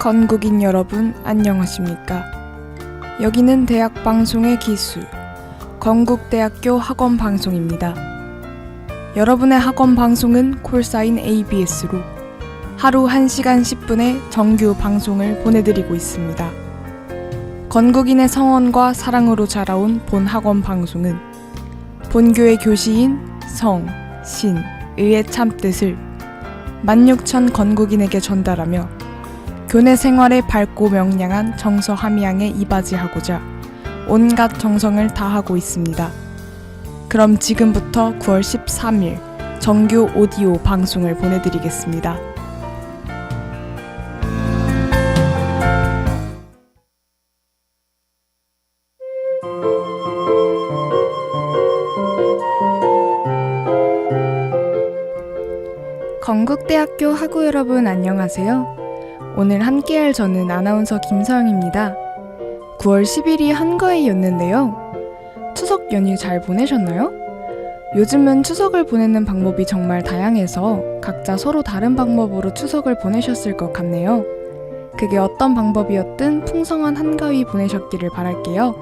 건국인 여러분 안녕하십니까? 여기는 대학방송의 기수 건국대학교 학원방송입니다. 여러분의 학원방송은 콜사인 ABS로 하루 1시간 10분의 정규 방송을 보내드리고 있습니다. 건국인의 성원과 사랑으로 자라온 본 학원방송은 본교의 교시인 성, 신, 의의 참뜻을 16,000 건국인에게 전달하며 교내 생활에 밝고 명량한 정서 함양에 이바지하고자 온갖 정성을 다하고 있습니다. 그럼 지금부터 9월 13일 정규 오디오 방송을 보내드리겠습니다. 건국대학교 학우 여러분 안녕하세요. 오늘 함께할 저는 아나운서 김서영입니다. 9월 10일이 한가위였는데요. 추석 연휴 잘 보내셨나요? 요즘은 추석을 보내는 방법이 정말 다양해서 각자 서로 다른 방법으로 추석을 보내셨을 것 같네요. 그게 어떤 방법이었든 풍성한 한가위 보내셨기를 바랄게요.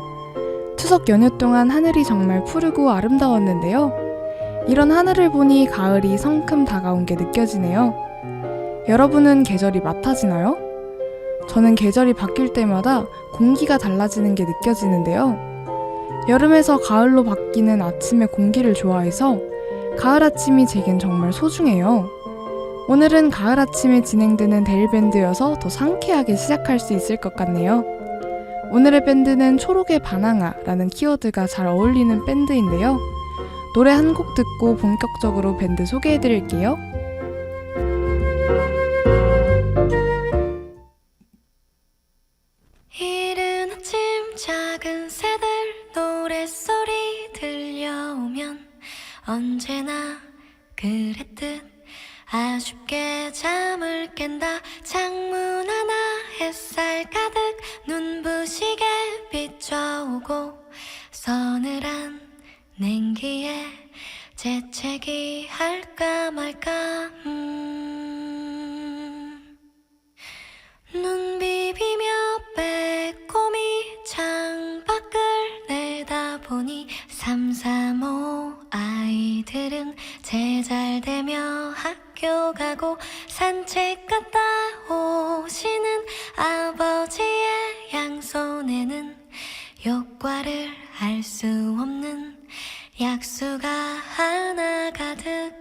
추석 연휴 동안 하늘이 정말 푸르고 아름다웠는데요. 이런 하늘을 보니 가을이 성큼 다가온 게 느껴지네요. 여러분은 계절이 맡아지나요? 저는 계절이 바뀔 때마다 공기가 달라지는 게 느껴지는데요. 여름에서 가을로 바뀌는 아침의 공기를 좋아해서 가을 아침이 제겐 정말 소중해요. 오늘은 가을 아침에 진행되는 데일밴드여서 더 상쾌하게 시작할 수 있을 것 같네요. 오늘의 밴드는 초록의 바나나라는 키워드가 잘 어울리는 밴드인데요. 노래 한 곡 듣고 본격적으로 밴드 소개해드릴게요. 이른 아침 작은 새들 노랫소리 들려오면 언제나 그랬듯 아쉽게 잠을 깬다. 창문 하나 햇살 가득 눈부시게 비춰오고 서늘한 냉기에 재채기 할까 말까 눈 비비며 빼꼼히 창밖을 내다보니 335 아이들은 제잘되며 학교 가고 산책 갔다 오시는 아버지의 양손에는 효과를 알 수 없는 약수가 하나 가득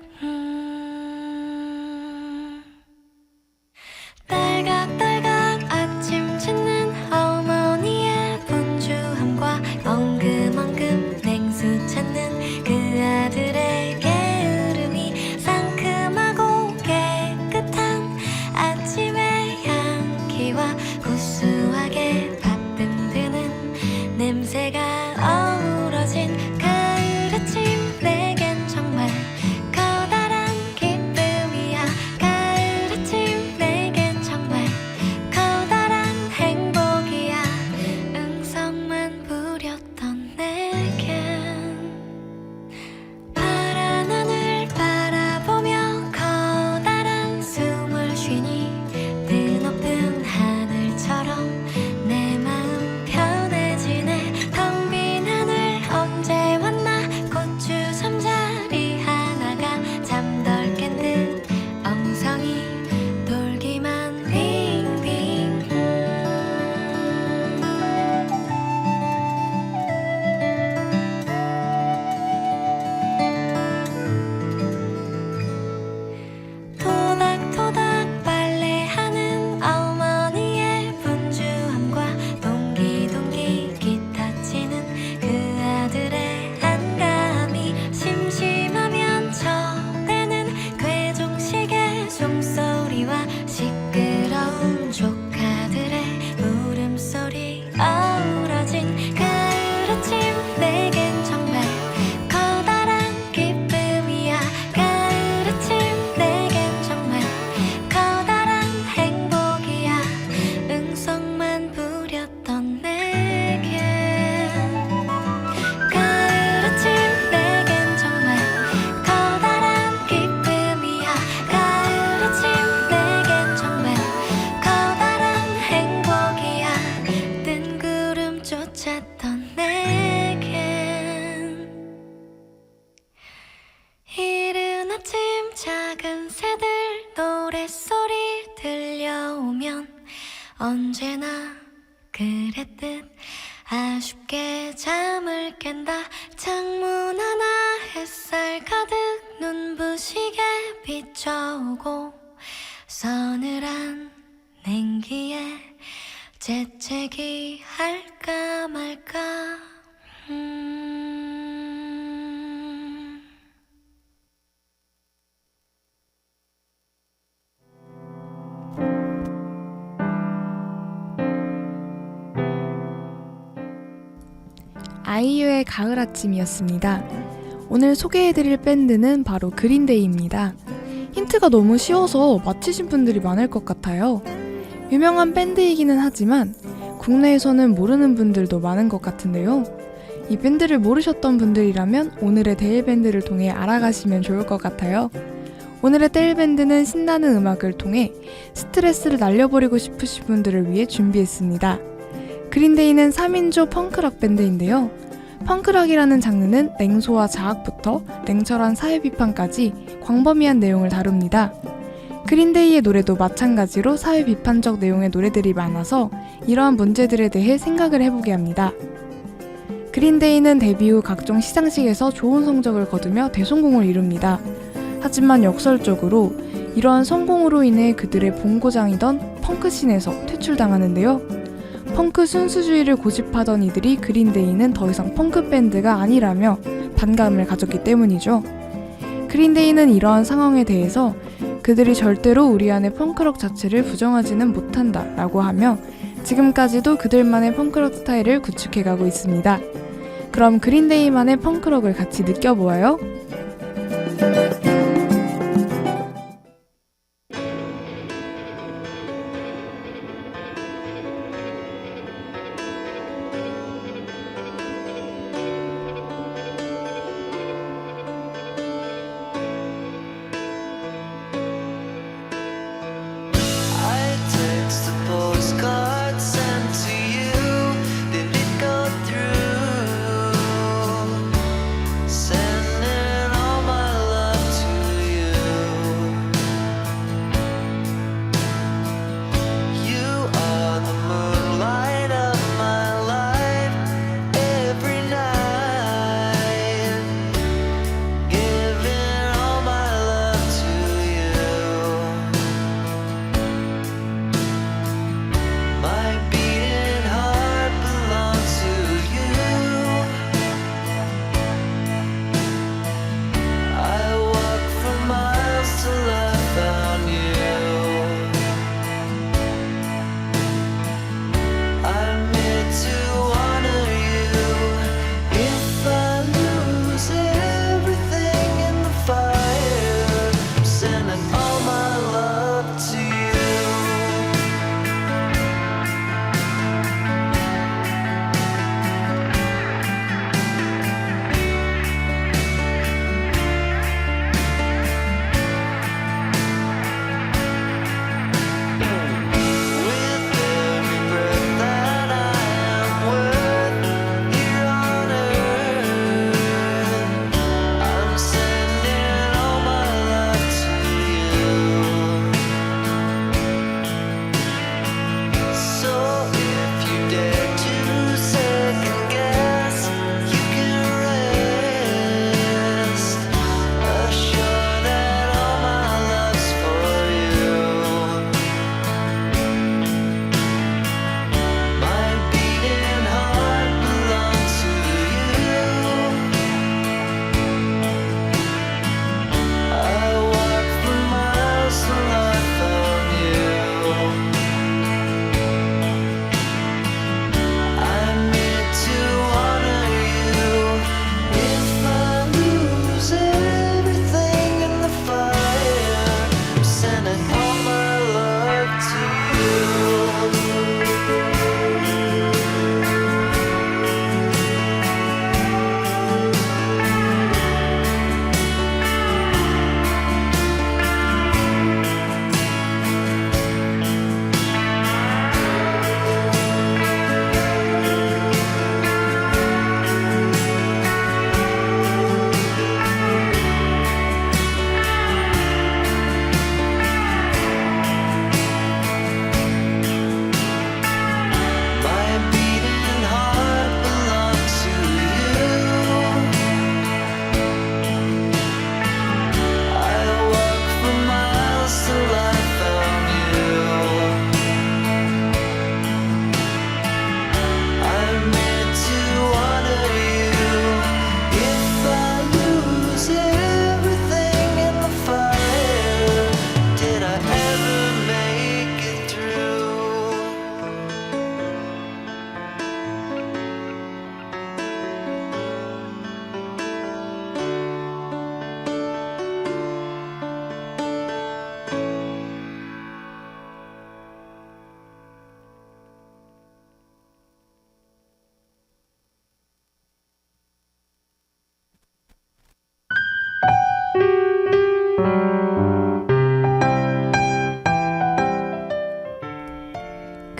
딸각딸각 아침 짓는 어머니의 분주함과 엉금엉금 냉수 찾는 그 아들의 게으름이 상큼하고 깨끗한 아침의 향기와 구수하게 바쁜 드는 냄새가 어우러진 가을 아침 내겐 정말 언제나 그랬듯 아쉽게 잠을 깬다. 창문 하나 햇살 가득 눈부시게 비춰오고 서늘한 냉기에 재채기 할까 말까. 아이유의 가을 아침이었습니다. 오늘 소개해드릴 밴드는 바로 그린데이입니다. 힌트가 너무 쉬워서 맞히신 분들이 많을 것 같아요. 유명한 밴드이기는 하지만 국내에서는 모르는 분들도 많은 것 같은데요. 이 밴드를 모르셨던 분들이라면 오늘의 데일밴드를 통해 알아가시면 좋을 것 같아요. 오늘의 데일밴드는 신나는 음악을 통해 스트레스를 날려버리고 싶으신 분들을 위해 준비했습니다. 그린데이는 3인조 펑크락 밴드인데요. 펑크락이라는 장르는 냉소와 자학부터 냉철한 사회 비판까지 광범위한 내용을 다룹니다. 그린데이의 노래도 마찬가지로 사회 비판적 내용의 노래들이 많아서 이러한 문제들에 대해 생각을 해보게 합니다. 그린데이는 데뷔 후 각종 시상식에서 좋은 성적을 거두며 대성공을 이룹니다. 하지만 역설적으로 이러한 성공으로 인해 그들의 본고장이던 펑크씬에서 퇴출당하는데요. 펑크 순수주의를 고집하던 이들이 그린데이는 더 이상 펑크 밴드가 아니라며 반감을 가졌기 때문이죠. 그린데이는 이러한 상황에 대해서 그들이 절대로 우리 안의 펑크록 자체를 부정하지는 못한다 라고 하며 지금까지도 그들만의 펑크록 스타일을 구축해가고 있습니다. 그럼 그린데이만의 펑크록을 같이 느껴보아요. Sending all my love to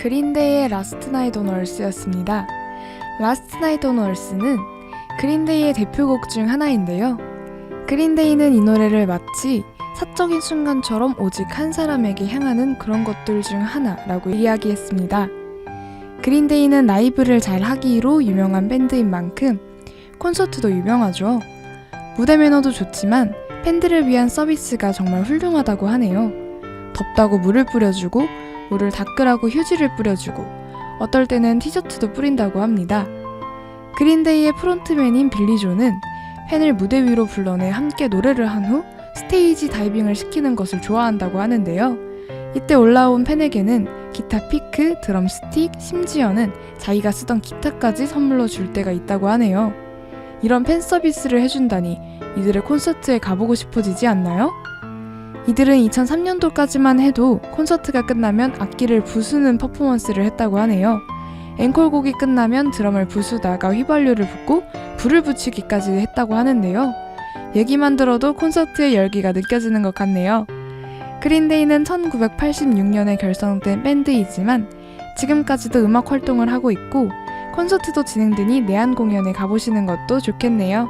그린데이의 라스트 나잇 온 얼스였습니다. 라스트 나잇 온 얼스는 그린데이의 대표곡 중 하나인데요. 그린데이는 이 노래를 마치 사적인 순간처럼 오직 한 사람에게 향하는 그런 것들 중 하나라고 이야기했습니다. 그린데이는 라이브를 잘 하기로 유명한 밴드인 만큼 콘서트도 유명하죠. 무대 매너도 좋지만 팬들을 위한 서비스가 정말 훌륭하다고 하네요. 덥다고 물을 뿌려주고 물을 닦으라고 휴지를 뿌려주고 어떨 때는 티셔츠도 뿌린다고 합니다. 그린데이의 프론트맨인 빌리 조는 팬을 무대 위로 불러내 함께 노래를 한 후 스테이지 다이빙을 시키는 것을 좋아한다고 하는데요. 이때 올라온 팬에게는 기타 피크, 드럼 스틱, 심지어는 자기가 쓰던 기타까지 선물로 줄 때가 있다고 하네요. 이런 팬 서비스를 해준다니 이들의 콘서트에 가보고 싶어지지 않나요? 이들은 2003년도까지만 해도 콘서트가 끝나면 악기를 부수는 퍼포먼스를 했다고 하네요. 앵콜곡이 끝나면 드럼을 부수다가 휘발유를 붓고 불을 붙이기까지 했다고 하는데요. 얘기만 들어도 콘서트의 열기가 느껴지는 것 같네요. 그린데이는 1986년에 결성된 밴드이지만 지금까지도 음악 활동을 하고 있고 콘서트도 진행되니 내한 공연에 가보시는 것도 좋겠네요.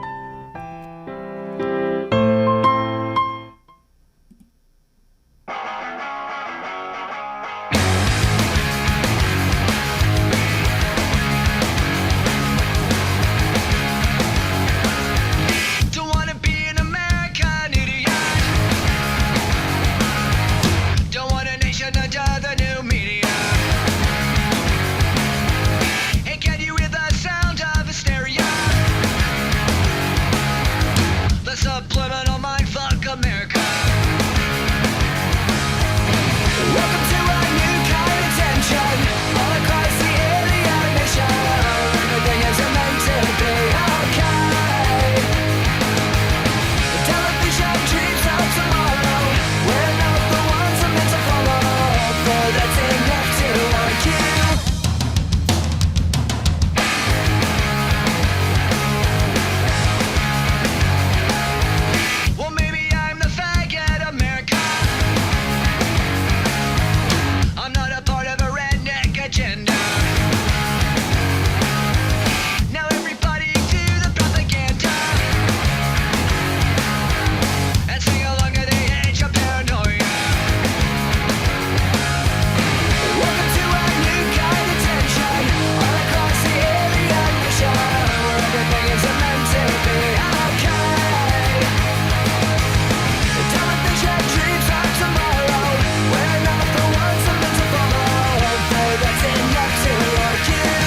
Don't wanna be an American idiot. Don't want a nation under the new media. And can you hear the sound of hysteria? The subliminal mindfuck America. Welcome to a new kind of tension all across the alien nation. Everything is meant to be okay. Television dreams of tomorrow. We're not the ones I'm meant to follow, but that's enough to argue. Well, maybe I'm the faggot America. I'm not a part of a redneck agenda. Now everybody to the propaganda and sing along to the age of paranoia. Welcome to a new kind of tension all across the alien nation, where everything is meant to be okay. The television dreams of tomorrow. We're not the ones I'm meant to follow, but that's enough to argue.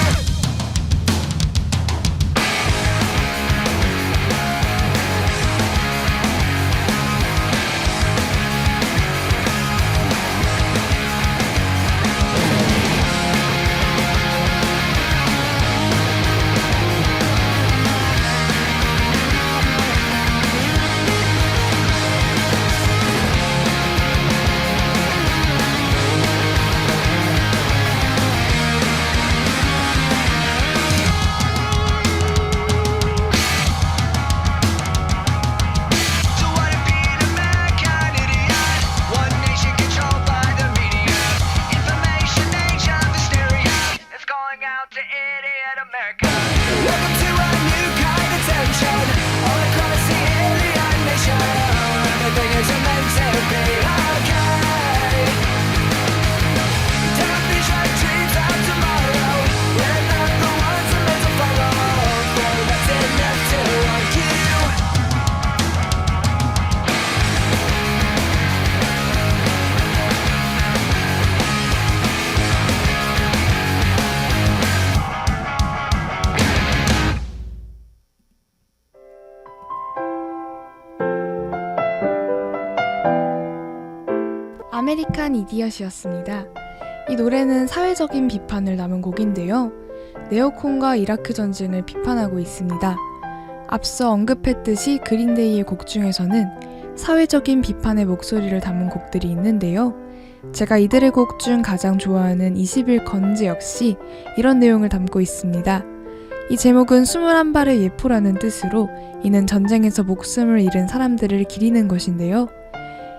Don't wanna be an American idiot. One nation controlled by the media. Information age of hysteria is calling out to idiot America. Welcome to a new kind of tension all across the alien nation, where everything is meant to be okay. Television dreams of tomorrow. We're not the ones I'm meant to follow, but that's enough to argue. 아메리칸 이디엇이었습니다. 이 노래는 사회적인 비판을 담은 곡인데요. 네오콘과 이라크 전쟁을 비판하고 있습니다. 앞서 언급했듯이 그린데이의 곡 중에서는 사회적인 비판의 목소리를 담은 곡들이 있는데요. 제가 이들의 곡 중 가장 좋아하는 20일 건재 역시 이런 내용을 담고 있습니다. 이 제목은 21발의 예포라는 뜻으로 이는 전쟁에서 목숨을 잃은 사람들을 기리는 것인데요.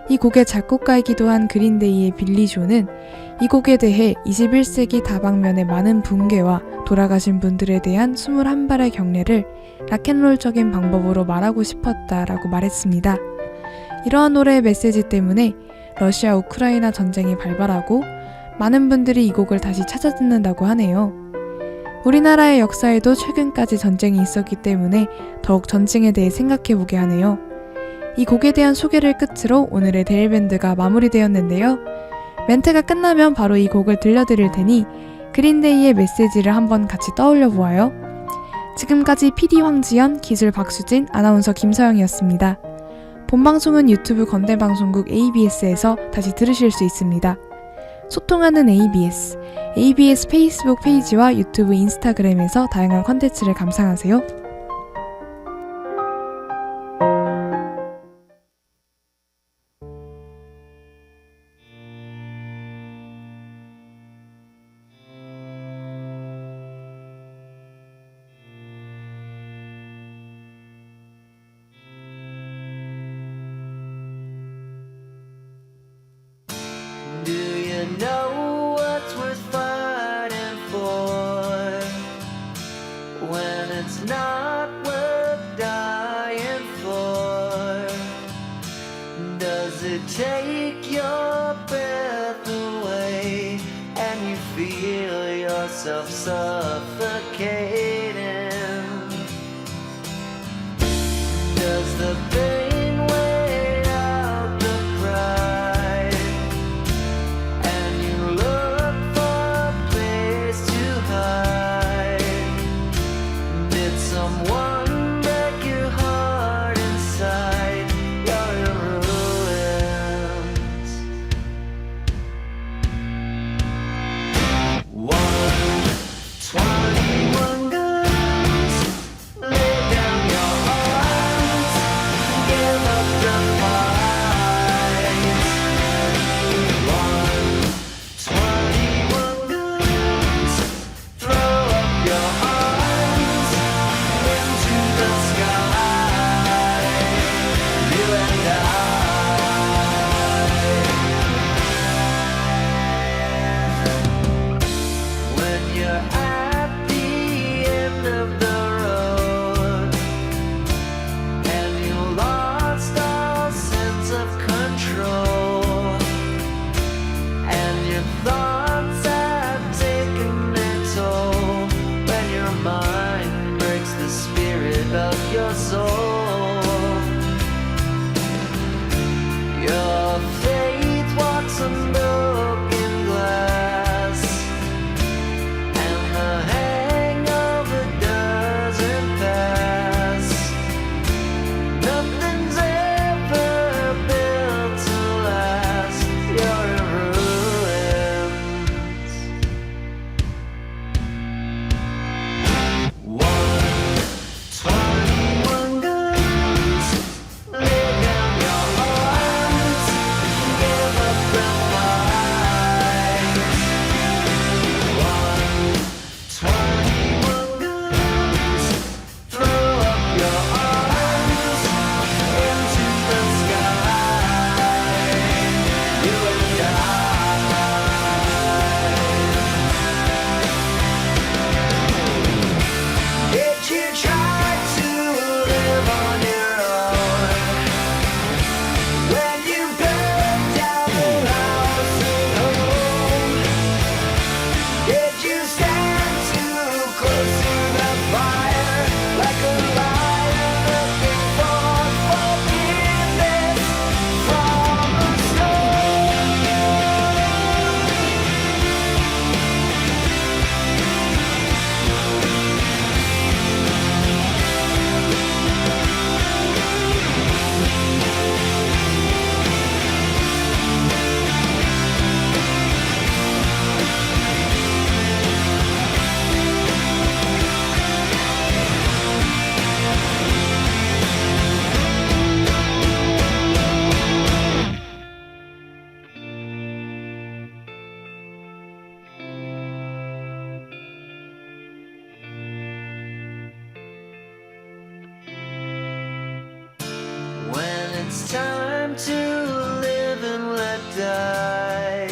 이 곡의 작곡가이기도 한 그린데이의 빌리 조는 이 곡에 대해 21세기 다방면의 많은 붕괴와 돌아가신 분들에 대한 21발의 경례를 락앤롤적인 방법으로 말하고 싶었다라고 말했습니다. 이러한 노래의 메시지 때문에 러시아 우크라이나 전쟁이 발발하고 많은 분들이 이 곡을 다시 찾아 듣는다고 하네요. 우리나라의 역사에도 최근까지 전쟁이 있었기 때문에 더욱 전쟁에 대해 생각해보게 하네요. 이 곡에 대한 소개를 끝으로 오늘의 데일밴드가 마무리되었는데요. 멘트가 끝나면 바로 이 곡을 들려드릴 테니 그린데이의 메시지를 한번 같이 떠올려 보아요. 지금까지 PD 황지연, 기술 박수진, 아나운서 김서영이었습니다. 본방송은 유튜브 건대방송국 ABS에서 다시 들으실 수 있습니다. 소통하는 ABS, ABS 페이스북 페이지와 유튜브 인스타그램에서 다양한 컨텐츠를 감상하세요. Do you know what's worth fighting for when it's not worth dying for? Does it take your breath away and you feel yourself suffocating? Does the pain weigh out the pride? And you look for a place to hide. Did someone break your heart inside? You're in ruins. 121 guns. Lay down your arms. Give up the fight. 121 guns. Throw up your arms into the sky. You and I. When you're at the end of the road and you lost all sense of control and your thoughts have taken their toll, when your mind breaks the spirit of your soul, your faith walks on broken glass, and the hangover doesn't pass. Nothing's ever built to last. You're in ruins. 121 guns. Lay down your arms. Give up the fight. 121 guns. Throw up your arms into the sky. You and I. Did you try to live on your own when you burned down the house at home? Did you stand too close to the fire like a lion looking for forgiveness from the storm? When it's time to live die,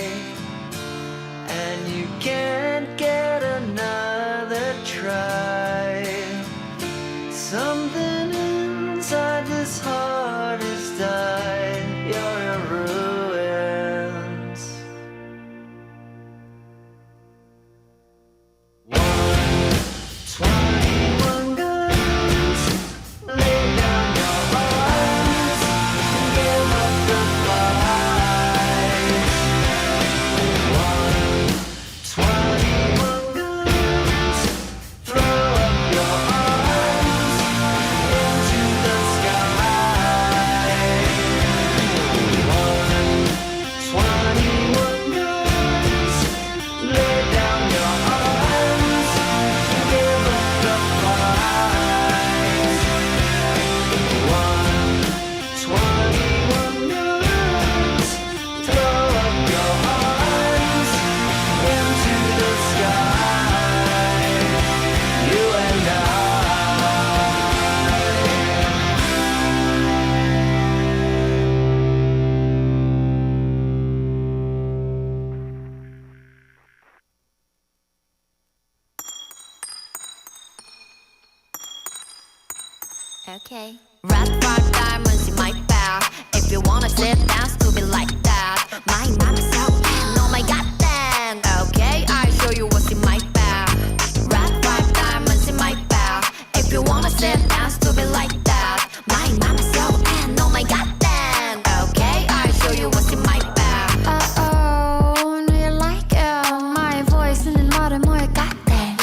and you can't get another try. Something inside this heart has died. You're in ruins. 121 guns, lay down your arms and give up the fight. 121 guns, throw up your arms into the sky. 121 guns, lay down your arms and give up the fight. 121 guns, throw up your arms into the sky. You and I. Okay. Red 5 diamonds in my bag. If you wanna sit down, stupid like that. My mom is so oh my god damn. Okay, I'll show you what's in my bag. Red 5 diamonds in my bag. If you wanna sit down, stupid like that. My mom is so oh my god damn. Okay, I'll show you what's in my bag. Oh, do you like it? My voice in the mother more goddamn.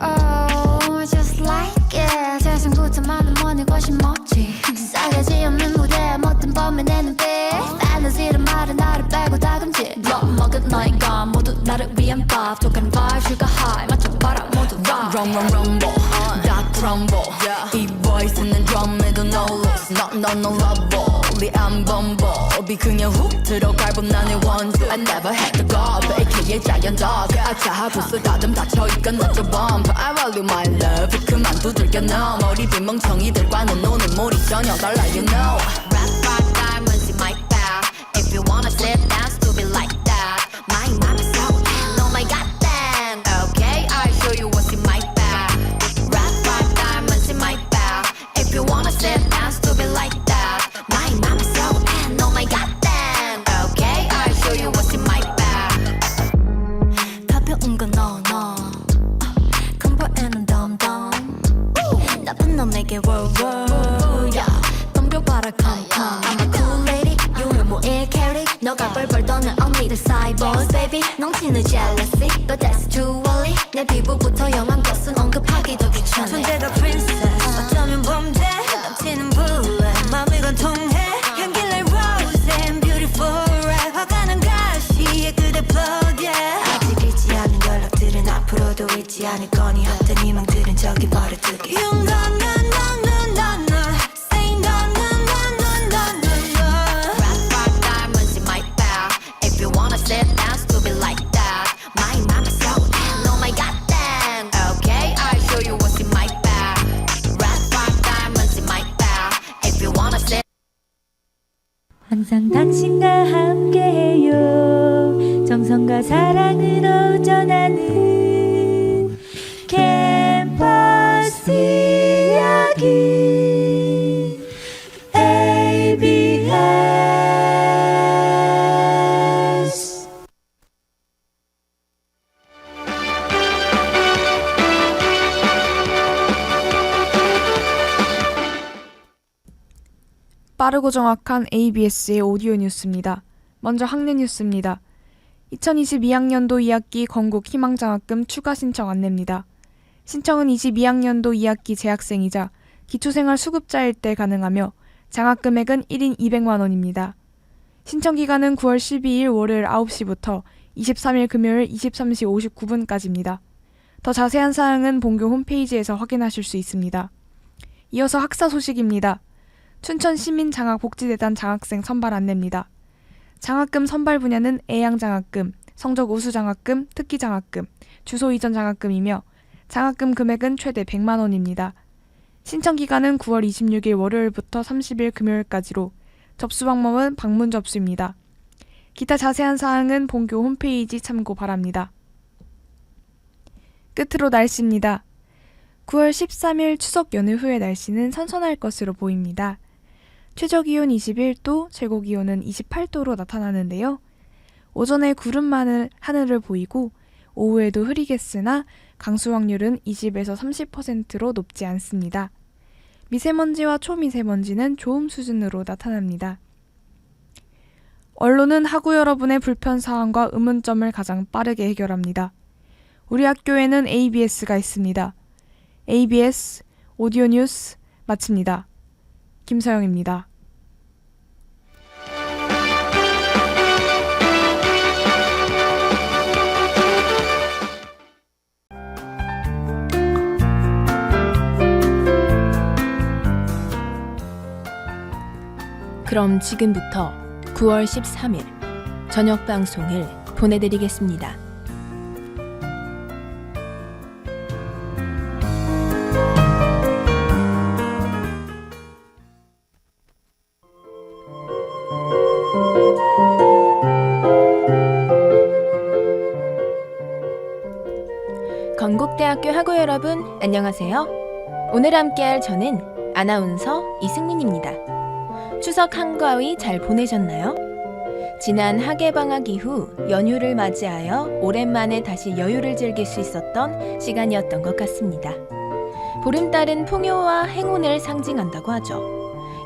Oh, just like it. 세상부터 많은 money 관심 없지. 싸가지 없는 무대에 못된 범의 내 눈빛. Fantasy란 말은 나를 빼고 다 금지. Blood 먹은 너희가 모두 나를 위한 밥. 독한 vibe, sugar high 맞춰봐라 모두 rock. rumble, 다 crumble. 이 voice는 drum에도 no loss. No rubble. 안 범벅이 그냥 훅 들어갈 법 나의 원수. I never had to go, AKA giant dog. 아차 부스 다듬 닫혀있건 not your bump. I value my love. 그만 두들겨 너 머리 빈 멍청이들과는 노는 물이 전혀 달라 you know. Red 5 diamonds in my bag. If you wanna sit down, stupid like that. My mom is so oh my god damn. Okay, I'll show you what's in my bag. Red 5 diamonds in my bag. If you wanna sit down, stupid like that. My mom is so oh my god damn. Okay, I'll show you what's in my bag. 가벼운 건 no. 컴포에는 덤덤. 나쁜 놈에게 world yeah. 덤벼봐라 come I'm a cool lady 유물 모일 carry 너가 벌벌 떠는 언니들 cyborgs baby 넘치는 jealousy but that's too early 내 피부부터 영한 것은 언급하기도 귀찮아 존재가 princess 어쩌면 범죄 넘치는 bullet 마음이 관통해 향기 like rose and beautiful red 화가 난 가시에 그대 plug yeah 아직 잊지 않은 연락들은 앞으로도 잊지 않을 거니 헛된 희망들은 저기 버려두기 용감한 say no Red 5 diamonds in my bag. If you wanna sit down, stupid like that. My mom is so oh my god damn. Okay, I'll show you what's in my bag. Red 5 diamonds in my bag. If you wanna sit 항상 당신과 함께해요. 정성과 사랑으로 전하는 캠퍼스 이야기 ABS. 빠르고 정확한 ABS의 오디오 뉴스입니다. 먼저 학내 뉴스입니다. 2022학년도 2학기 건국 희망장학금 추가 신청 안내입니다. 신청은 22학년도 2학기 재학생이자 기초생활 수급자일 때 가능하며 장학금액은 1인 200만 원입니다. 신청 기간은 9월 12일 월요일 9시부터 23일 금요일 23시 59분까지입니다. 더 자세한 사항은 본교 홈페이지에서 확인하실 수 있습니다. 이어서 학사 소식입니다. 춘천시민장학복지재단 장학생 선발 안내입니다. 장학금 선발 분야는 애양장학금, 성적 우수장학금, 특기장학금, 주소 이전 장학금이며 장학금 금액은 최대 100만 원입니다. 신청 기간은 9월 26일 월요일부터 30일 금요일까지로 접수 방법은 방문 접수입니다. 기타 자세한 사항은 본교 홈페이지 참고 바랍니다. 끝으로 날씨입니다. 9월 13일 추석 연휴 후의 날씨는 선선할 것으로 보입니다. 최저기온 21도, 최고기온은 28도로 나타나는데요. 오전에 구름 많은 하늘을 보이고 오후에도 흐리겠으나 강수 확률은 20에서 30%로 높지 않습니다. 미세먼지와 초미세먼지는 좋음 수준으로 나타납니다. 언론은 학우 여러분의 불편사항과 의문점을 가장 빠르게 해결합니다. 우리 학교에는 ABS가 있습니다. ABS 오디오 뉴스 마칩니다. 김서영입니다. 그럼 지금부터 9월 13일 저녁 방송을 보내드리겠습니다. 건국대학교 학우 여러분 안녕하세요. 오늘 함께할 저는 아나운서 이승민입니다. 추석 한가위 잘 보내셨나요? 지난 학예방학 이후 연휴를 맞이하여 오랜만에 다시 여유를 즐길 수 있었던 시간이었던 것 같습니다. 보름달은 풍요와 행운을 상징한다고 하죠.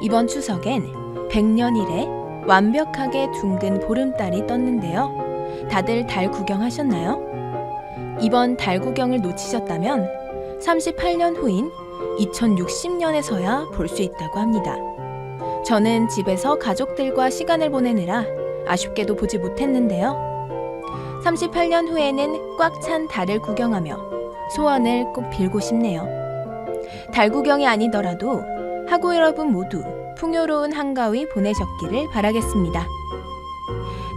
이번 추석엔 100년 이래 완벽하게 둥근 보름달이 떴는데요. 다들 달 구경하셨나요? 이번 달 구경을 놓치셨다면 38년 후인 2060년에서야 볼 수 있다고 합니다. 저는 집에서 가족들과 시간을 보내느라 아쉽게도 보지 못했는데요. 38년 후에는 꽉 찬 달을 구경하며 소원을 꼭 빌고 싶네요. 달 구경이 아니더라도 학우 여러분 모두 풍요로운 한가위 보내셨기를 바라겠습니다.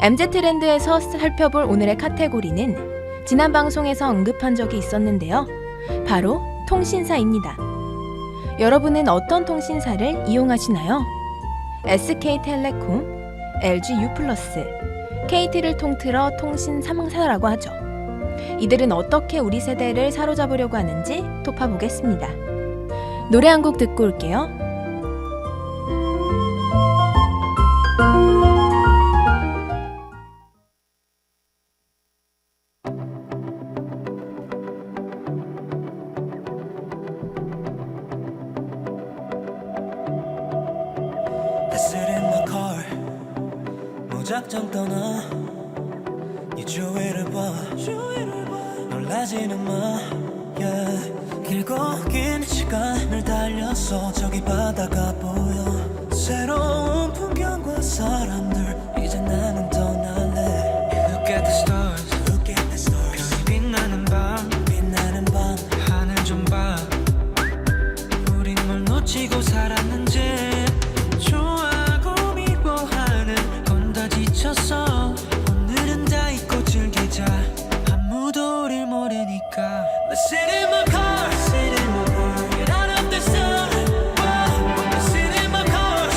MZ트렌드에서 살펴볼 오늘의 카테고리는 지난 방송에서 언급한 적이 있었는데요. 바로 통신사입니다. 여러분은 어떤 통신사를 이용하시나요? SK텔레콤, LGU+, KT를 통틀어 통신 3사라고 하죠. 이들은 어떻게 우리 세대를 사로잡으려고 하는지 톱파보겠습니다. 노래 한 곡 듣고 올게요. I sit in my car 무작정 떠나 네 주위를 봐 놀라지는 마 yeah. 길고 긴 시간을 달려서 저기 바다가 보여 새로운 풍경과 사람들 이제 나는 떠날래 Look at the stars 별이 빛나는 밤 하늘 좀 봐 우린 뭘 놓치고 살았는지 좋아하고 미워하는 건 다 지쳤어 오늘은 다 잊고 즐기자 아무도 우릴 모르니까 Let's sit in my car Get out of the sun Let's sit in my car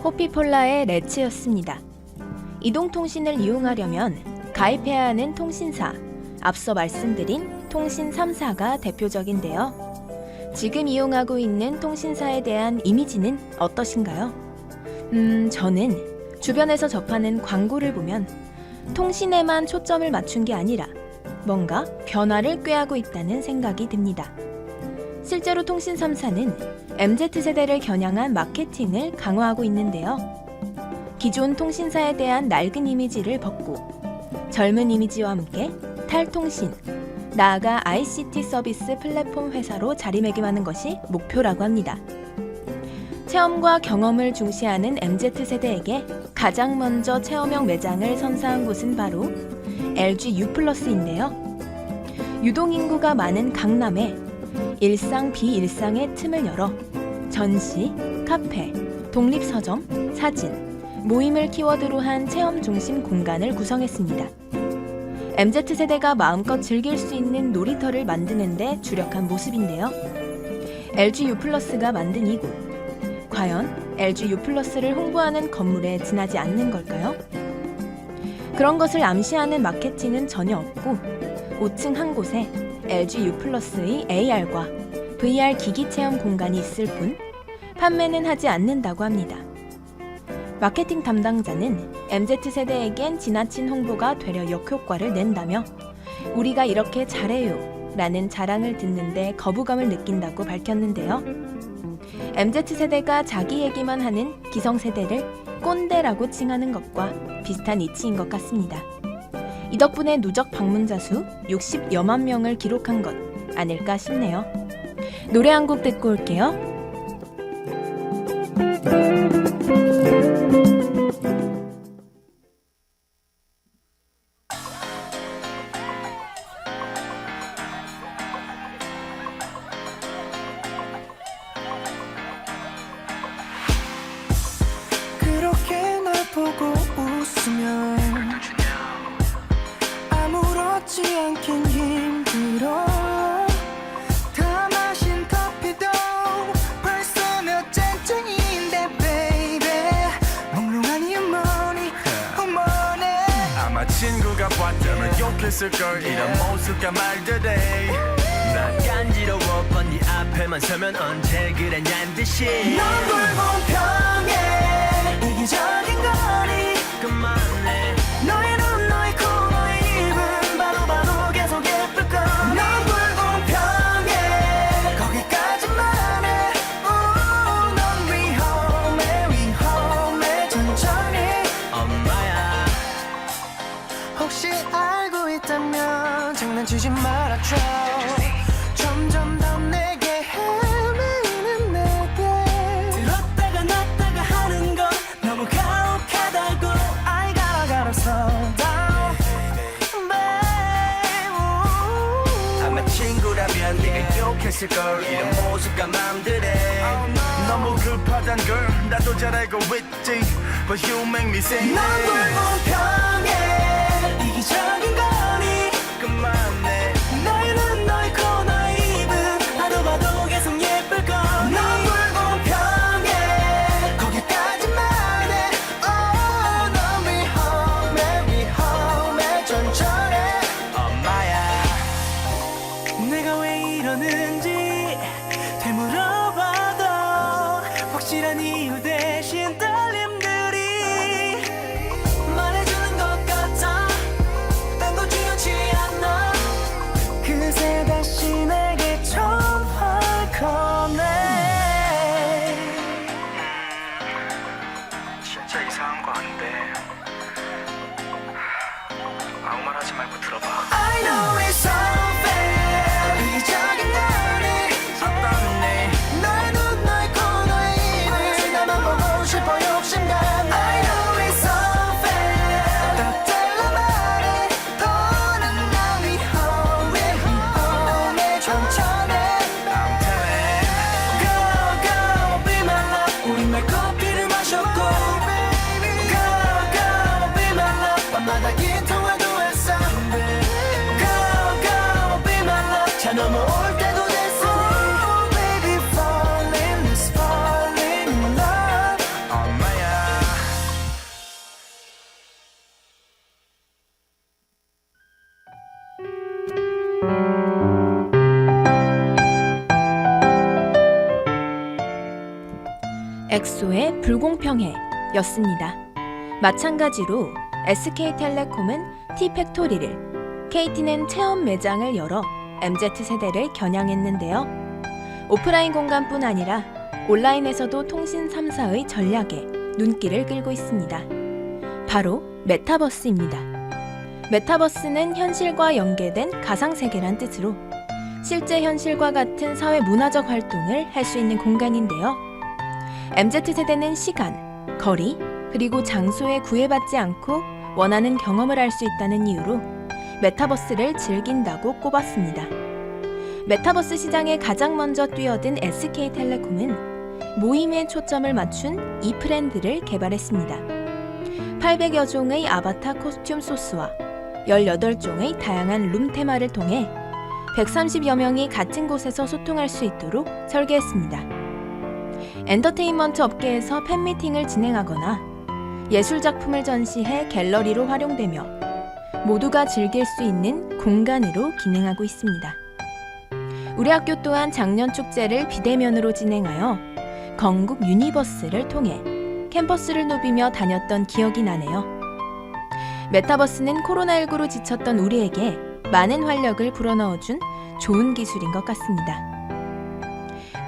호피폴라의 레츠였습니다. 이동통신을 이용하려면 가입해야 하는 통신사, 앞서 말씀드린 통신 3사가 대표적인데요. 지금 이용하고 있는 통신사에 대한 이미지는 어떠신가요? 저는 주변에서 접하는 광고를 보면 통신에만 초점을 맞춘 게 아니라 뭔가 변화를 꾀하고 있다는 생각이 듭니다. 실제로 통신 3사는 MZ세대를 겨냥한 마케팅을 강화하고 있는데요. 기존 통신사에 대한 낡은 이미지를 벗고 젊은 이미지와 함께 탈통신, 나아가 ICT 서비스 플랫폼 회사로 자리매김하는 것이 목표라고 합니다. 체험과 경험을 중시하는 MZ세대에게 가장 먼저 체험형 매장을 선사한 곳은 바로 LG U+인데요. 유동인구가 많은 강남에 일상 비일상의 틈을 열어 전시, 카페, 독립서점, 사진, 모임을 키워드로 한 체험 중심 공간을 구성했습니다. MZ세대가 마음껏 즐길 수 있는 놀이터를 만드는 데 주력한 모습인데요. LG U+가 만든 이곳, 과연 LG U+를 홍보하는 건물에 지나지 않는 걸까요? 그런 것을 암시하는 마케팅은 전혀 없고 5층 한 곳에 LG U+의 AR과 VR 기기 체험 공간이 있을 뿐 판매는 하지 않는다고 합니다. 마케팅 담당자는 MZ세대에겐 지나친 홍보가 되려 역효과를 낸다며 우리가 이렇게 잘해요 라는 자랑을 듣는데 거부감을 느낀다고 밝혔는데요. MZ세대가 자기 얘기만 하는 기성세대를 꼰대라고 칭하는 것과 비슷한 이치인 것 같습니다. 이 덕분에 누적 방문자 수 60여만 명을 기록한 것 아닐까 싶네요. 노래 한 곡 듣고 올게요. 그렇게 날 보고 웃으면 아무렇지 않긴 힘들어. 다 마신 커피도 벌써 몇 잔째인데 baby 몽롱한 이유머니 어머네. 아마 친구가 봤다면 욕했을걸 이런 모습과 말들에 난 간지러워 뻔히 앞에만 서면 언제 그랬냔 듯이 넌 불공평해 이기적인 거리 그만해 너의 눈 너의 코 너의 입은 바로 계속 예쁠 걸. 넌 불공평해 거기까지만 해. 넌 위험해 천천히 엄마야 혹시 알고 있다면 장난치지 말아줘. 점점 더 내게 헤매이는 내게 들었다가 놨다가 하는 건 너무 가혹하다고. I gotta slow down babe. 아마 친구라면 네가 욕했을걸 이런 모습과 맘들에 너무 급하단 걸 나도 잘 알고 있지 But you make me say 넌 불공평해 이기적인 거니 그만해 너의 눈 너의 코 너의 입은 봐도 계속 예쁠 걸. 넌 불공평해 거기까지만 해. 넌 위험해 천천히 엄마야 내가 왜 이러는지 되물어봐도 확실한 이유 대신 떨림들이 말해주는 것 같아. 딴 거 중요치 않아. 그새 다시 내게 전화를 거네. 진짜 이상한 거 아닌데 아무 말 하지 말고 들어봐 I know it's unfair 이기적인 너니 아깝네 너의 눈 너의 코 너의 입을 나만 보고 싶어 욕심내. I know it's unfair 더 달라말해 더는 나 위험해 천천히 I'm telling Go go be my love 우리 날 커피를 마셨고 Go go be my love 밤마다 긴 통화도 했어 Go go be my love 차 넘어올 때도 됐어 Baby falling is falling in love 엄마야 엑소의 불공평해 였습니다. 마찬가지로 SK텔레콤은 T팩토리를, KT는 체험 매장을 열어 MZ세대를 겨냥했는데요. 오프라인 공간뿐 아니라 온라인에서도 통신 3사의 전략에 눈길을 끌고 있습니다. 바로 메타버스입니다. 메타버스는 현실과 연계된 가상세계란 뜻으로 실제 현실과 같은 사회 문화적 활동을 할 수 있는 공간인데요. MZ세대는 시간, 거리, 그리고 장소에 구애받지 않고 원하는 경험을 할 수 있다는 이유로 메타버스를 즐긴다고 꼽았습니다. 메타버스 시장에 가장 먼저 뛰어든 SK텔레콤은 모임에 초점을 맞춘 이프렌드를 개발했습니다. 800여 종의 아바타 코스튬 소스와 18종의 다양한 룸 테마를 통해 130여 명이 같은 곳에서 소통할 수 있도록 설계했습니다. 엔터테인먼트 업계에서 팬미팅을 진행하거나 예술작품을 전시해 갤러리로 활용되며 모두가 즐길 수 있는 공간으로 기능하고 있습니다. 우리 학교 또한 작년 축제를 비대면으로 진행하여 건국 유니버스를 통해 캠퍼스를 누비며 다녔던 기억이 나네요. 메타버스는 코로나19로 지쳤던 우리에게 많은 활력을 불어넣어준 좋은 기술인 것 같습니다.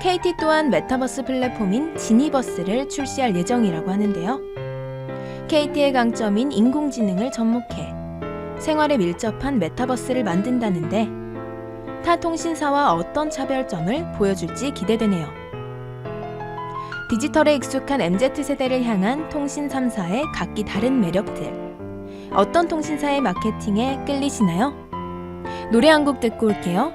KT 또한 메타버스 플랫폼인 지니버스를 출시할 예정이라고 하는데요. KT의 강점인 인공지능을 접목해 생활에 밀접한 메타버스를 만든다는데 타 통신사와 어떤 차별점을 보여줄지 기대되네요. 디지털에 익숙한 MZ세대를 향한 통신 3사의 각기 다른 매력들. 어떤 통신사의 마케팅에 끌리시나요? 노래 한 곡 듣고 올게요.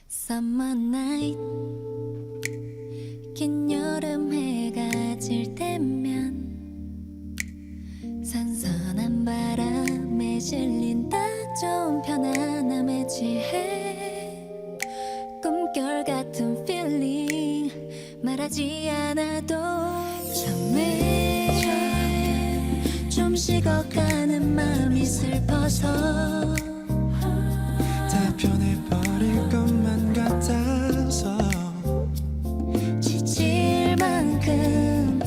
Summer night 긴 여름 해가 질 때면 선선한 바람에 실린 딱 좋은 편안함에 취해 꿈결 같은 feeling 말하지 않아도 처음에 좀 식어가는 마음이 슬퍼서 다 변해버릴 것만 같아서 지칠 만큼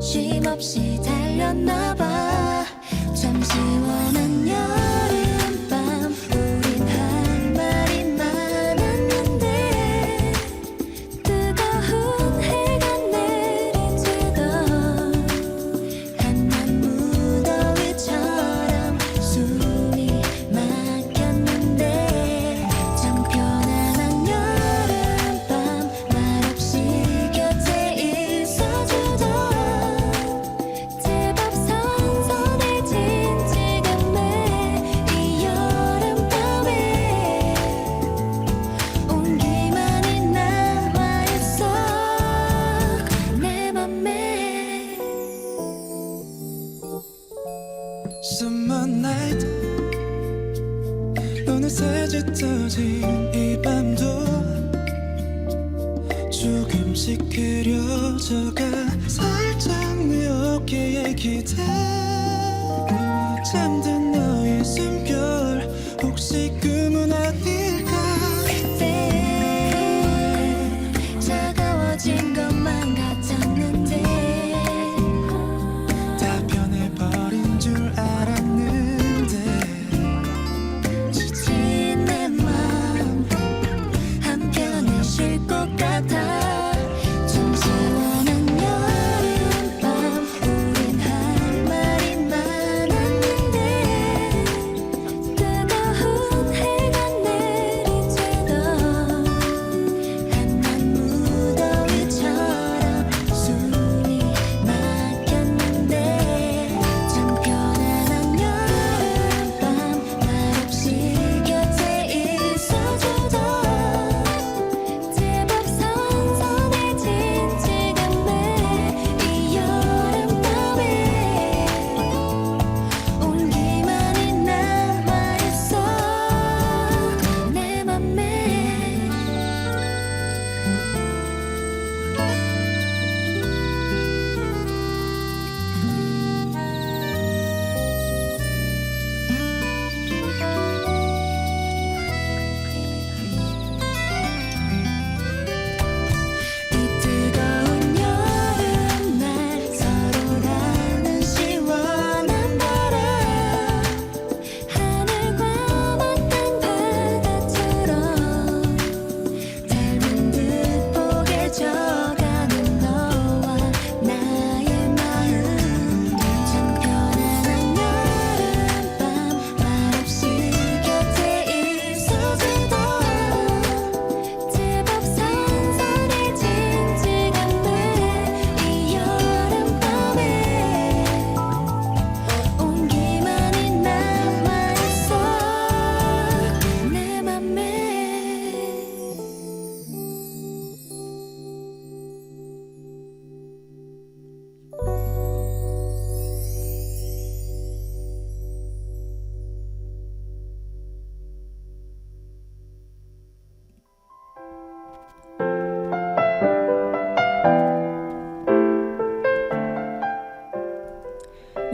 쉼없이 달렸나봐 잠시 원한 여름밤 우린 할 말이 많았는데 뜨거운 해가 내리쬐던 한낮 무더위처럼 숨이 막혔는데 참 편안한 여름밤 말없이 곁에 있어주던 제법 선선해진 지금의 이 여름밤에 온기만이 남아있어 내 맘에 Summer night 어느새 짙어진 이 밤도 조금씩 그려져가 살짝 내 어깨에 기대 잠든 너의 숨결 혹시 꿈은 아닐까 그때 차가워진 것만 같았는데 다 변해버린 줄 알았는데 지친 내 맘 한편에 쉴 것 같아 잠시 원한 여름밤 우린 할 말이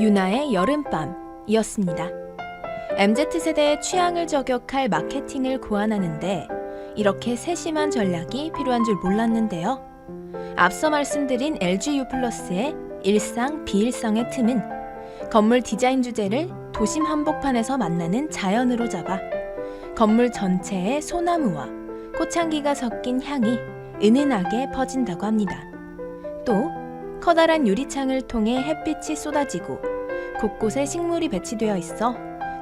유나의 여름밤이었습니다. MZ세대의 취향을 저격할 마케팅을 고안하는데 이렇게 세심한 전략이 필요한 줄 몰랐는데요. 앞서 말씀드린 LGU+의 일상, 비일상의 틈은 건물 디자인 주제를 도심 한복판에서 만나는 자연으로 잡아 건물 전체에 소나무와 꽃향기가 섞인 향이 은은하게 퍼진다고 합니다. 또 커다란 유리창을 통해 햇빛이 쏟아지고 곳곳에 식물이 배치되어 있어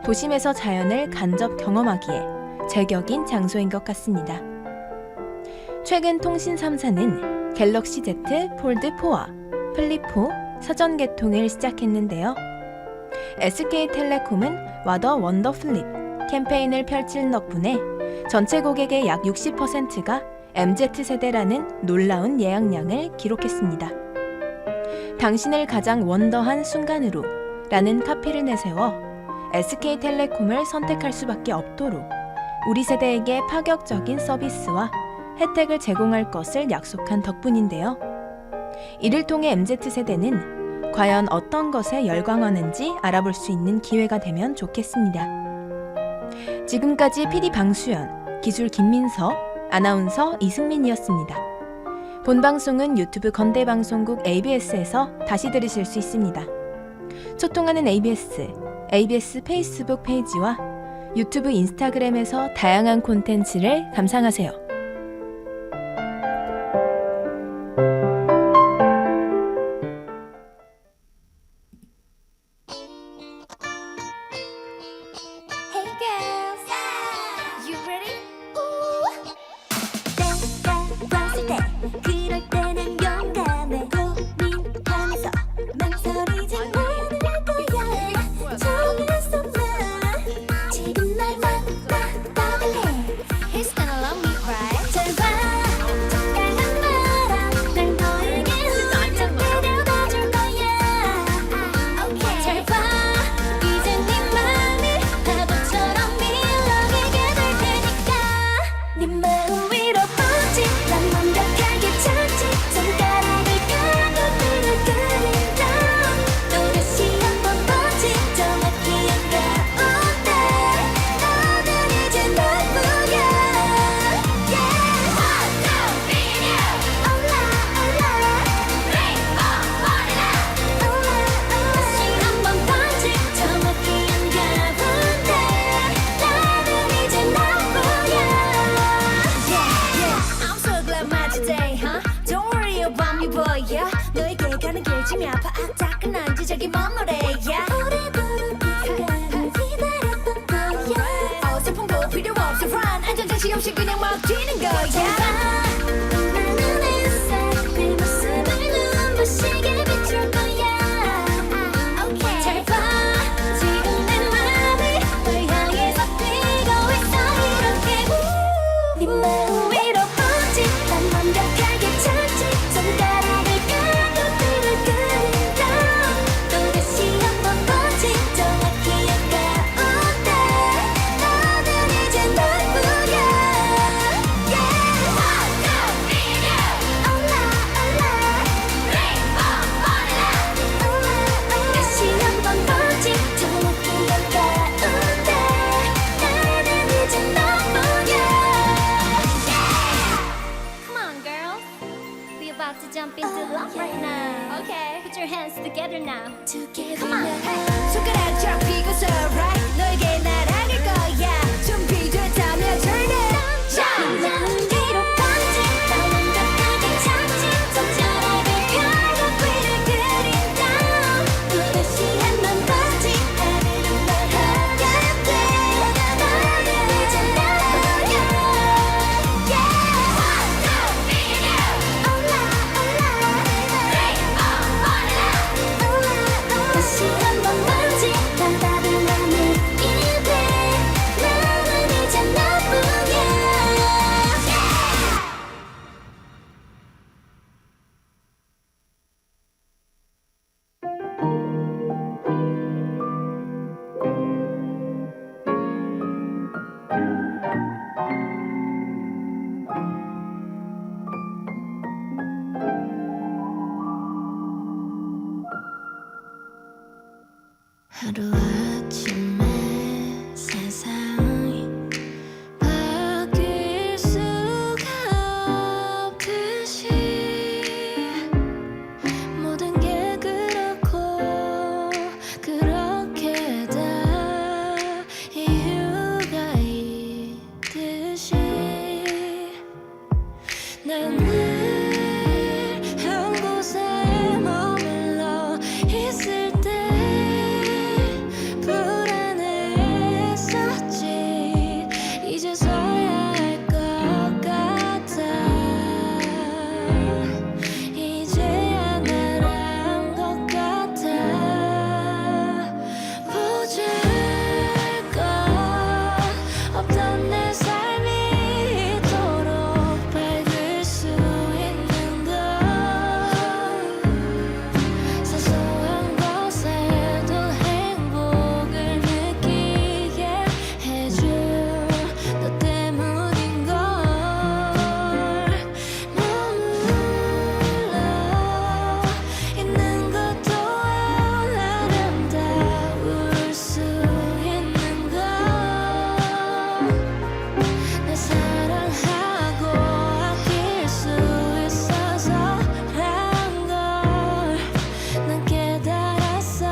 도심에서 자연을 간접 경험하기에 제격인 장소인 것 같습니다. 최근 통신 3사는 갤럭시 Z 폴드4와 플립4 사전 개통을 시작했는데요. SK텔레콤은 와더 원더 플립 캠페인을 펼칠 덕분에 전체 고객의 약 60%가 MZ세대라는 놀라운 예약량을 기록했습니다. 당신을 가장 원더한 순간으로 라는 카피를 내세워 SK텔레콤을 선택할 수밖에 없도록 우리 세대에게 파격적인 서비스와 혜택을 제공할 것을 약속한 덕분인데요. 이를 통해 MZ세대는 과연 어떤 것에 열광하는지 알아볼 수 있는 기회가 되면 좋겠습니다. 지금까지 PD 방수연, 기술 김민서, 아나운서 이승민이었습니다. 본 방송은 유튜브 건대방송국 ABS에서 다시 들으실 수 있습니다. 소통하는 ABS 페이스북 페이지와 유튜브 인스타그램에서 다양한 콘텐츠를 감상하세요. Hey girls, you ready? Ooh. 때가 왔을 때 그럴 때는 용감해 고민하면서 망설이지 않을 거야 정했어 난 지금 날 만나봐도 해 He's gonna love me, right? 잘 봐, 착각한 나라 날 너에게 훌쩍 데려다 줄 거야 Okay. 잘 봐, 이젠 네 맘이 파도처럼 밀어내게 될 테니까 네 마음 위로 뻗지 난 완벽하게 찾지 손가락을 펴고 눈을 그린다 또다시 한번 보지 정확히 한가운데 너는 이제 너뿐이야 Yeah Want to be you 올라 올라 다시 한번 보지 정확히 한가운데 나는 이제 너뿐이야 I'm so glad my today, huh? Don't worry about me, boy, yeah. 너에게 가는 길 짐이 아파 따끈한 지적이 먼 노래야. 오래도록 이 시간을 기다렸던 거야 어설픈 거 필요 없어, run. 안전장치 없이 그냥 막 뛰는 거야. 나는 inside 네 모습을 눈부시게 비출 거야 Okay. 잘 봐, 지금 내 맘이 널 향해서 뛰고 있어 이렇게 네 마음 위로 뻗지 난 완벽하게 찾지 손가락을 펴고 눈을 그린다 또다시 한번 보지 정확히 한가운데 너는 이제 너뿐이야 Yeah Want to be you 올라 올라 다시 한번 보지 정확히 한가운데 나는 이제 너뿐이야 Come on, girls. We about to jump into love right now. Okay. Put your hands together now. Together Come on. now. Hey. 손가락 잡히고서 right. 너에게 날아갈 거야. 준비됐다면 turn it on. 네 마음 위로 뻗지 난 완벽하게 찾지 손가락을 펴고 귀를 그린다 또다시 한번 보지 하늘은 널 향한데 너는 이제 너야 Yeah Want to be you 올라 올라 다시 한번 보지 난 답을 남은 입에 하루아침에 세상이 바뀔 수가 없듯이 모든 게 그렇고 그렇게 다 이유가 있듯이 난 늘 한 곳에 머물러 있을 때 불안했었지 이제서야 알 것 같아 이제야 나란 것 같아 보잘 것 없던 내 삶이 이토록 밝을 수 있는 것 사소한 것에도 행복을 느끼게 해준 너 때문인 걸 머물러 있는 것도 아름다울 수 있는 걸 날 사랑하고 아낄 수 있어서란 걸 난 깨달았어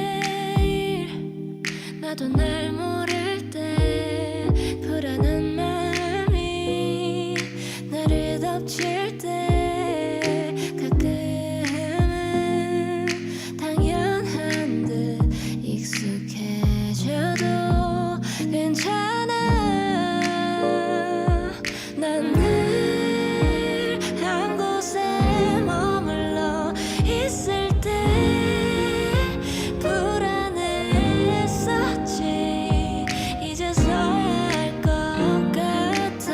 매일 나도 날 모를 때 불안한 마음이 나를 덮칠 때 가끔은 당연한 듯 익숙해져도 괜찮아 난 늘 한 곳에 머물러 있을 때 불안했었지 이제서야 알 것 같아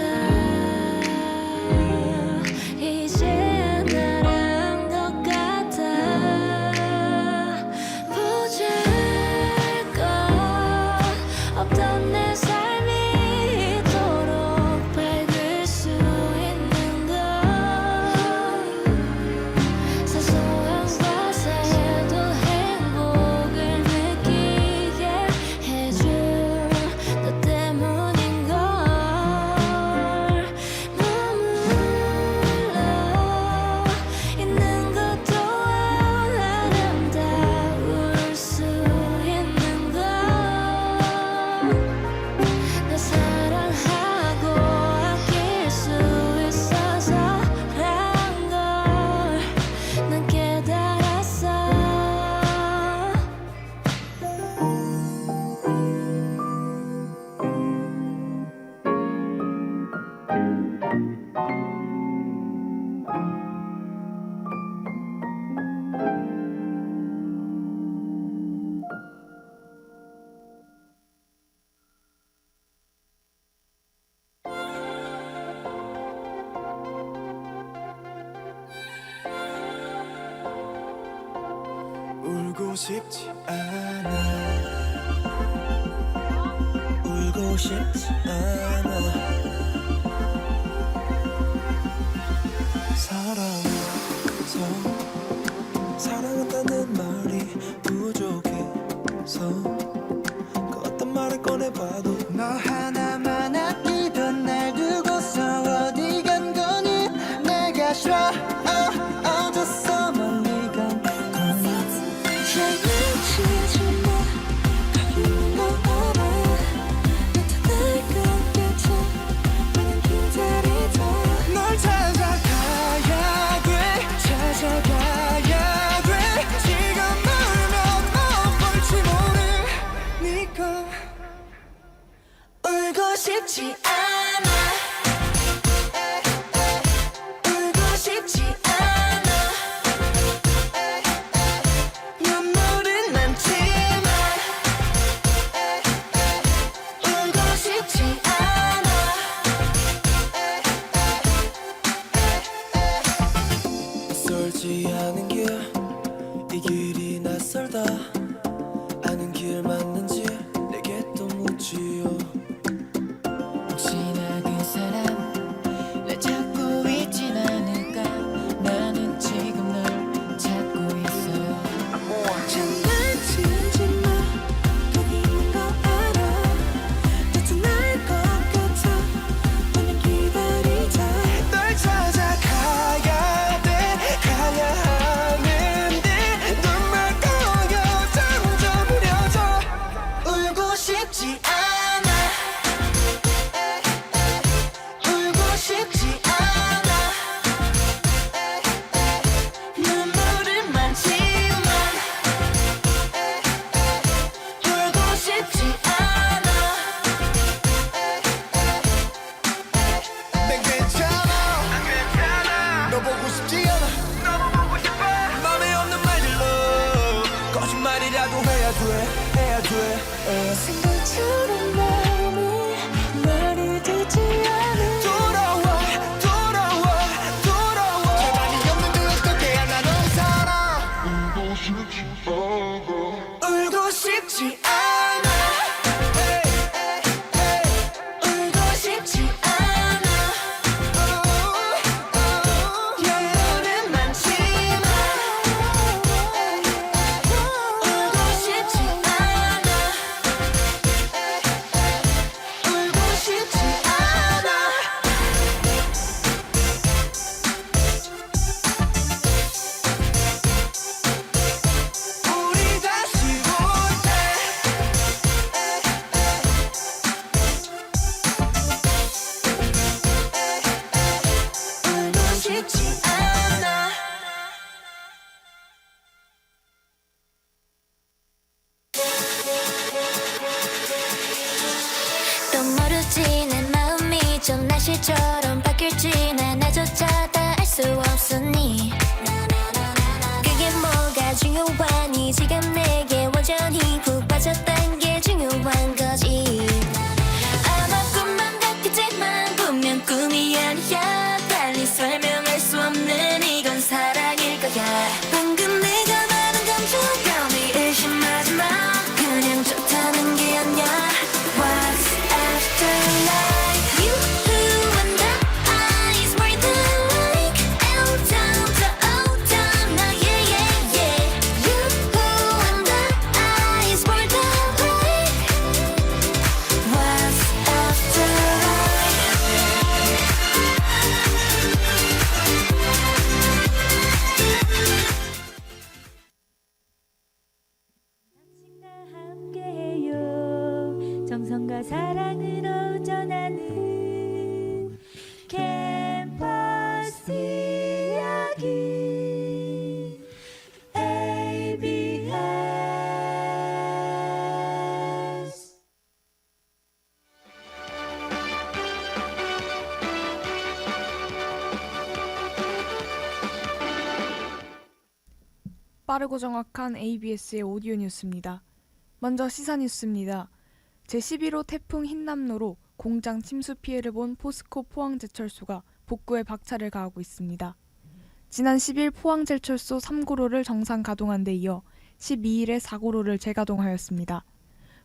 이제야 나란 것 같아 보잘 것 없던 내 삶이 이토록 밝을 수 있는 것 사소한 것에도 행복을 느끼게 해준 너 때문인 걸 머물러 있는 것도 아름다울 수 있는 걸 날 사랑하고 아낄 수 있어서란 걸 난 깨달았어 울고 싶지 않아 울고 싶지 않아 사랑해서 사랑한다는 말이 부족해서 그 어떤 말을 꺼내봐도 너 하나만 아끼던 날 두고서 어디 간 거니 내가 싫어 어졌어 멀리 간 거니 장난치지 마 너 알아 나타날 것 같아 그냥 기다리자 널 찾아가야 돼 지금 모르면 못 볼지 모르니까 울고 싶지 않아 울고 싶지 않아 눈물은 많지만 울고 싶지 않아 낯설지 않은 길 이 길이 낯설다 아는 길 맞는지 내게 또 묻지요 혹시나 그 사람 해야 돼 생각처럼 마음이 말이 되지 않아 돌아와 재반이 없는 그 어떻게 하나 넌 살아 울고 싶지 않아 울고 싶지 않아 연분은 많지만 울고 싶지 않아 울고 싶지 않아 우리 다시 볼때 울고 싶지 않아 또 모르지 내 마음이 좀 날씨처럼 바뀔지 난 나조차 다 알 수 없으니 그게 뭐가 중요하니 지금 내게 완전히 푹 빠졌단 게 중요한 거지 아마 꿈만 같겠지만 분명 꿈이 아니야 달리 설명할 수 없는 이건 사랑일 거야 방금 내가 말한 감정감이 의심하지 마 그냥 좋다는 게 아니야 What's after life You who and the eyes were the like L down to O down now yeah yeah yeah You who and the eyes were the like What's after life 당신과 함께해요 정성과 사랑으로 전하는 캠퍼스 이야기 ABS 빠르고 정확한 ABS의 오디오 뉴스입니다. 먼저 시사 뉴스입니다. 제11호 태풍 흰남노로 공장 침수 피해를 본 포스코 포항제철소가 복구에 박차를 가하고 있습니다. 지난 10일 포항제철소 3고로를 정상 가동한 데 이어 12일에 4고로를 재가동하였습니다.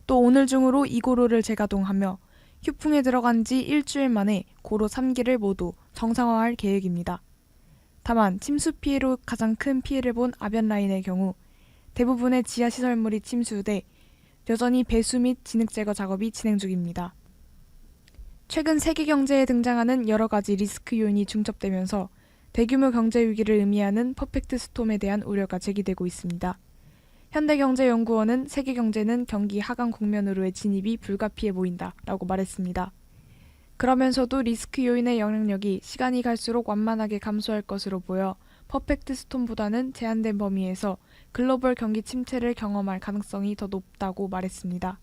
또 오늘 중으로 2고로를 재가동하며 휴풍에 들어간 지 일주일 만에 고로 3기를 모두 정상화할 계획입니다. 다만 침수 피해로 가장 큰 피해를 본 아변라인의 경우 대부분의 지하시설물이 침수돼 여전히 배수 및 진흙 제거 작업이 진행 중입니다. 최근 세계 경제에 등장하는 여러 가지 리스크 요인이 중첩되면서 대규모 경제 위기를 의미하는 퍼펙트 스톰에 대한 우려가 제기되고 있습니다. 현대경제연구원은 세계 경제는 경기 하강 국면으로의 진입이 불가피해 보인다라고 말했습니다. 그러면서도 리스크 요인의 영향력이 시간이 갈수록 완만하게 감소할 것으로 보여 퍼펙트 스톰보다는 제한된 범위에서 글로벌 경기 침체를 경험할 가능성이 더 높다고 말했습니다.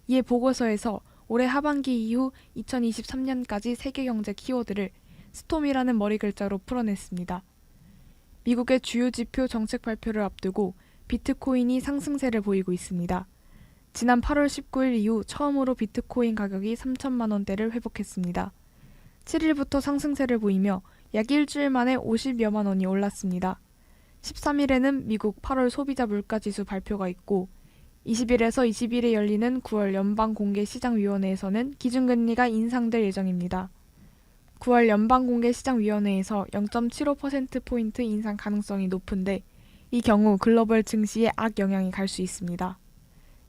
이에 보고서에서 올해 하반기 이후 2023년까지 세계 경제 키워드를 스톰이라는 머리 글자로 풀어냈습니다. 미국의 주요 지표 정책 발표를 앞두고 비트코인이 상승세를 보이고 있습니다. 지난 8월 19일 이후 처음으로 비트코인 가격이 3천만 원대를 회복했습니다. 7일부터 상승세를 보이며 약 일주일 만에 50여만 원이 올랐습니다. 13일에는 미국 8월 소비자 물가지수 발표가 있고 20일에서 21일에 열리는 9월 연방공개시장위원회에서는 기준금리가 인상될 예정입니다. 9월 연방공개시장위원회에서 0.75%포인트 인상 가능성이 높은데 이 경우 글로벌 증시에 악영향이 갈 수 있습니다.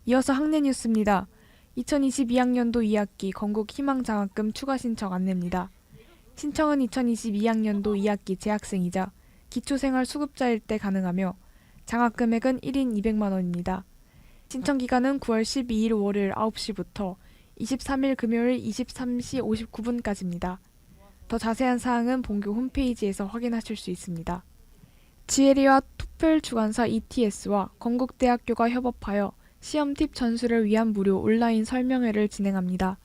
이어서 학내 뉴스입니다. 2022학년도 2학기 건국 희망장학금 추가 신청 안내입니다. 신청은 2022학년도 2학기 재학생이자 기초생활수급자일 때 가능하며 장학금액은 1인 200만 원입니다. 신청 기간은 9월 12일 월요일 9시부터 23일 금요일 23시 59분까지입니다. 더 자세한 사항은 본교 홈페이지에서 확인하실 수 있습니다. 지에리와 토플 주관사 ETS와 건국대학교가 협업하여 시험 팁 전수를 위한 무료 온라인 설명회를 진행합니다.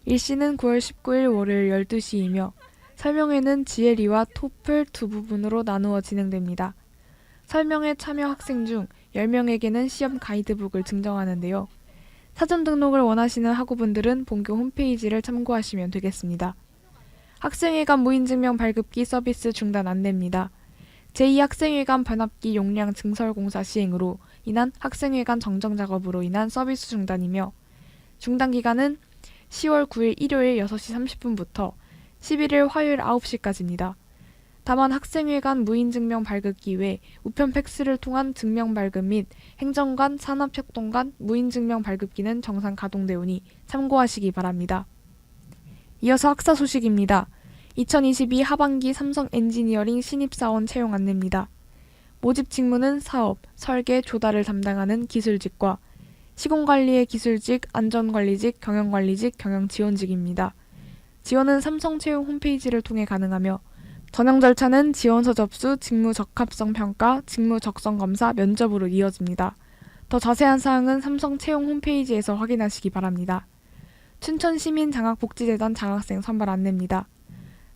일시는 9월 19일 월요일 12시이며 설명회는 지에리와 토플 두 부분으로 나누어 진행됩니다. 설명회 참여 학생 중 10명에게는 시험 가이드북을 증정하는데요. 사전 등록을 원하시는 학우분들은 본교 홈페이지를 참고하시면 되겠습니다. 학생회관 무인증명 발급기 서비스 중단 안내입니다. 제2학생회관 변압기 용량 증설공사 시행으로 인한 학생회관 정정 작업으로 인한 서비스 중단이며 중단 기간은 10월 9일 일요일 6시 30분부터 11일 화요일 9시까지입니다. 다만 학생회관 무인증명 발급기 외 우편 팩스를 통한 증명 발급 및 행정관, 산업협동관 무인증명 발급기는 정상 가동되오니 참고하시기 바랍니다. 이어서 학사 소식입니다. 2022 하반기 삼성 엔지니어링 신입사원 채용 안내입니다. 모집 직무는 사업, 설계, 조달을 담당하는 기술직과 시공관리의 기술직, 안전관리직, 경영관리직, 경영지원직입니다. 지원은 삼성 채용 홈페이지를 통해 가능하며 전형 절차는 지원서 접수, 직무 적합성 평가, 직무 적성 검사, 면접으로 이어집니다. 더 자세한 사항은 삼성 채용 홈페이지에서 확인하시기 바랍니다. 춘천시민장학복지재단 장학생 선발 안내입니다.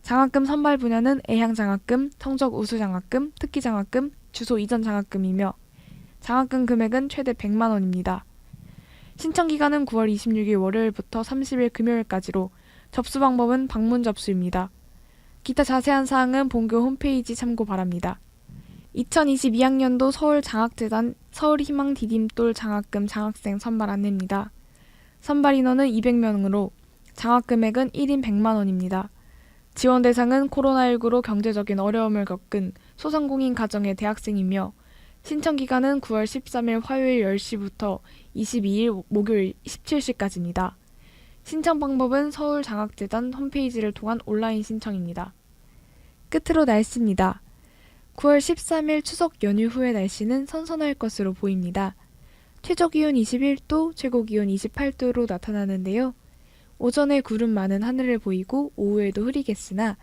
장학금 선발 분야는 애향장학금, 성적 우수장학금, 특기장학금, 주소 이전 장학금이며 장학금 금액은 최대 100만 원입니다. 신청 기간은 9월 26일 월요일부터 30일 금요일까지로 접수 방법은 방문 접수입니다. 기타 자세한 사항은 본교 홈페이지 참고 바랍니다. 2022학년도 서울장학재단 서울희망 디딤돌 장학금 장학생 선발 안내입니다. 선발 인원은 200명으로 장학 금액은 1인 100만 원입니다. 지원 대상은 코로나19로 경제적인 어려움을 겪은 소상공인 가정의 대학생이며 신청 기간은 9월 13일 화요일 10시부터 22일 목요일 17시까지입니다. 신청 방법은 서울장학재단 홈페이지를 통한 온라인 신청입니다. 끝으로 날씨입니다. 9월 13일 추석 연휴 후의 날씨는 선선할 것으로 보입니다. 최저기온 21도, 최고기온 28도로 나타나는데요. 오전에 구름 많은 하늘을 보이고 오후에도 흐리겠으나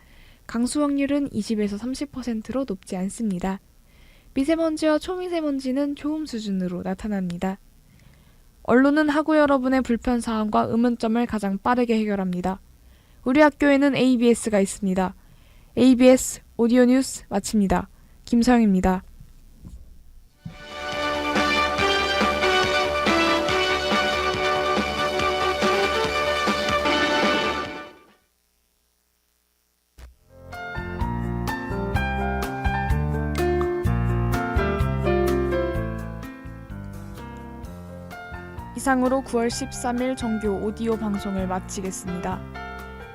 강수 확률은 20에서 30%로 높지 않습니다. 미세먼지와 초미세먼지는 좋음 수준으로 나타납니다. 언론은 학우 여러분의 불편사항과 의문점을 가장 빠르게 해결합니다. 우리 학교에는 ABS가 있습니다. ABS 오디오 뉴스 마칩니다. 김서영입니다. 이상으로 9월 13일 정규 오디오 방송을 마치겠습니다.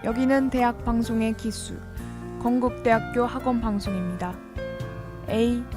여기는 대학 방송의 기수, 건국대학교 학원 방송입니다. ABS